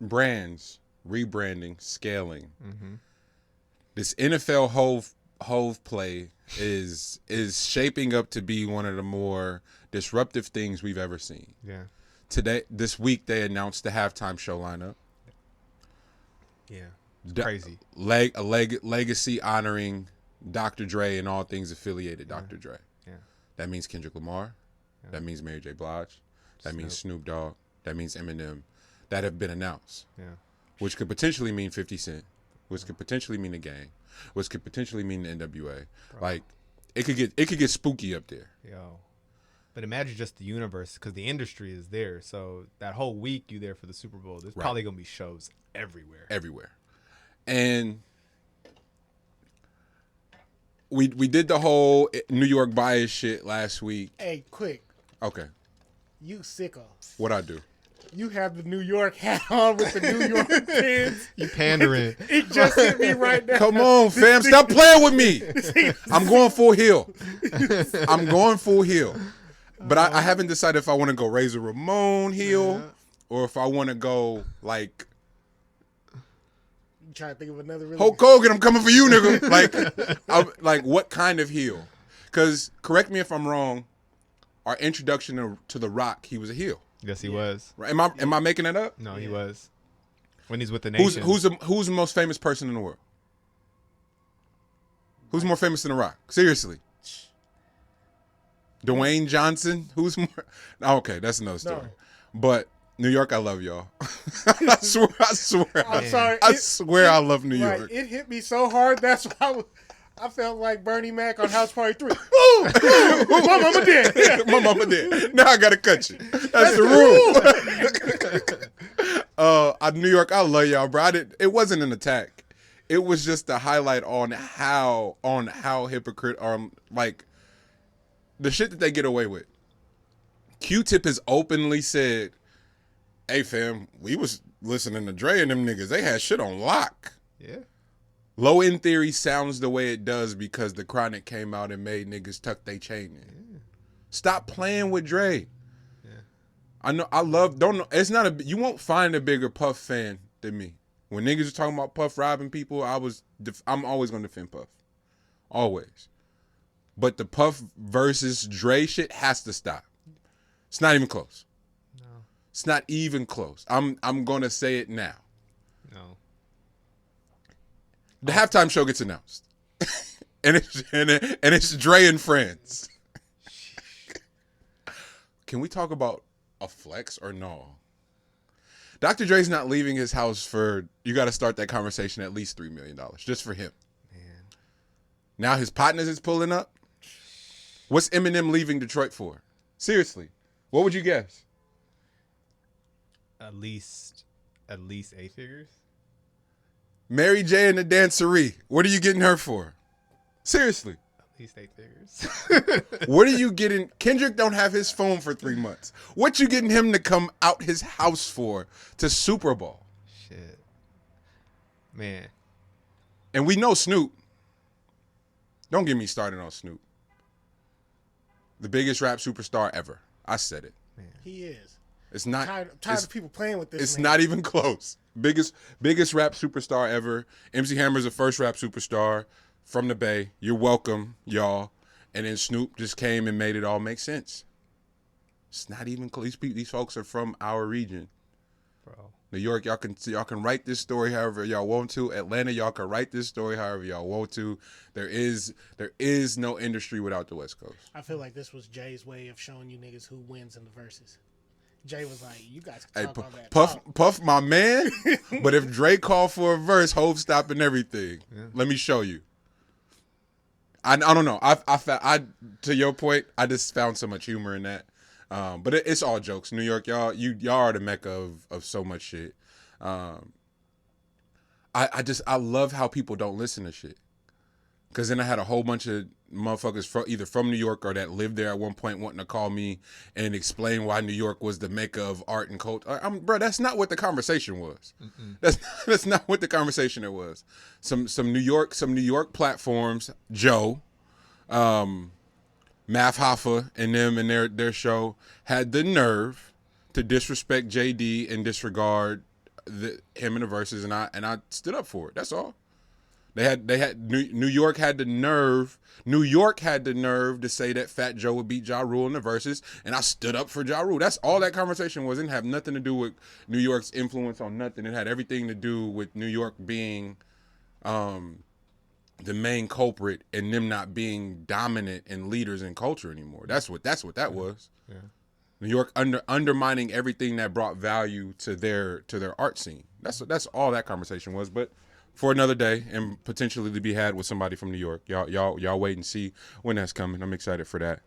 brands rebranding, scaling. Mm-hmm. This NFL hove play is shaping up to be one of the more disruptive things we've ever seen. Yeah. This week they announced the halftime show lineup. Yeah. It's crazy. Legacy honoring Dr. Dre and all things affiliated Dr. Dre. Yeah. That means Kendrick Lamar. Yeah. That means Mary J. Blige. That means Snoop Dogg. That means Eminem. That have been announced. Yeah. Which could potentially mean 50 Cent. Which could potentially mean the gang. Which could potentially mean the NWA. Bro. Like, it could get spooky up there. Yo. But imagine just the universe, because the industry is there. So that whole week you there for the Super Bowl, there's probably going to be shows everywhere. Everywhere. And we did the whole New York bias shit last week. Hey, quick. Okay. You sicko. What'd I do? You have the New York hat on with the New York pins. You pandering. It just hit me right now. Come on, fam. Stop playing with me. I'm going full heel. But I haven't decided if I want to go Razor Ramon heel or if I want to go like... You trying to think of another really... Hulk Hogan, I'm coming for you, nigga. Like what kind of heel? Because, correct me if I'm wrong, our introduction to The Rock, he was a heel. Yes, he was. Right? Am I making that up? No, he was. When he's with the nation. Who's the most famous person in the world? Who's more famous than The Rock? Seriously. Dwayne Johnson? Who's more? Okay, that's another story. No. But New York, I love y'all. I swear. I'm sorry. I swear I love New York. Right, it hit me so hard. That's why I felt like Bernie Mac on House Party 3. Ooh, my mama dead. My mama dead. Now I gotta cut you. That's the rule. New York, I love y'all, bro. It wasn't an attack. It was just a highlight on how hypocrite like the shit that they get away with. Q-Tip has openly said, "Hey fam, we was listening to Dre and them niggas. They had shit on lock." Yeah. Low End Theory sounds the way it does because the Chronic came out and made niggas tuck they chain in. Yeah. Stop playing with Dre. Yeah. I know. It's not you won't find a bigger Puff fan than me. When niggas are talking about Puff robbing people, I'm always gonna defend Puff. Always. But the Puff versus Dre shit has to stop. It's not even close. No. It's not even close. I'm gonna say it now. No. The halftime show gets announced, and it's Dre and friends. Can we talk about a flex or no? Dr. Dre's not leaving his house for. You got to start that conversation at least $3 million just for him. Man. Now his partners is pulling up. What's Eminem leaving Detroit for? Seriously, what would you guess? At least 8 figures. Mary J and the Dancery. What are you getting her for? Seriously. At least 8 figures. What are you getting? Kendrick don't have his phone for 3 months. What you getting him to come out his house for to Super Bowl? Shit. Man. And we know Snoop. Don't get me started on Snoop. The biggest rap superstar ever. I said it. Man. He is. It's not. Tired of people playing with this. It's man. not even close. Biggest rap superstar ever. MC Hammer's the first rap superstar from the Bay. You're welcome, y'all. And then Snoop just came and made it all make sense. It's not even close. These folks are from our region. Bro. New York, y'all can write this story however y'all want to. Atlanta, y'all can write this story however y'all want to. There is no industry without the West Coast. I feel like this was Jay's way of showing you niggas who wins in the verses. Jay was like, "You guys can talk all that." Puff, my man. But if Dre called for a verse, Hov stopping everything. Yeah. Let me show you. I don't know. I to your point, I just found so much humor in that. But it's all jokes. New York, y'all are the mecca of so much shit. I love how people don't listen to shit. Because then I had a whole bunch of motherfuckers either from New York or that lived there at one point wanting to call me and explain why New York was the mecca of art and culture. Bro, that's not what the conversation was. That's not what the conversation it was. Some New York platforms, Joe, Math Hoffa and them and their show had the nerve to disrespect JD and disregard him in the verses, and I stood up for it. That's all. They had New York had the nerve. New York had the nerve to say that Fat Joe would beat Ja Rule in the verses, and I stood up for Ja Rule. That's all that conversation was. It didn't have nothing to do with New York's influence on nothing. It had everything to do with New York being the main culprit and them not being dominant and leaders in culture anymore. That's what that was. Yeah. New York undermining everything that brought value to their art scene. That's all that conversation was. But for another day, and potentially to be had with somebody from New York. Y'all wait and see when that's coming. I'm excited for that.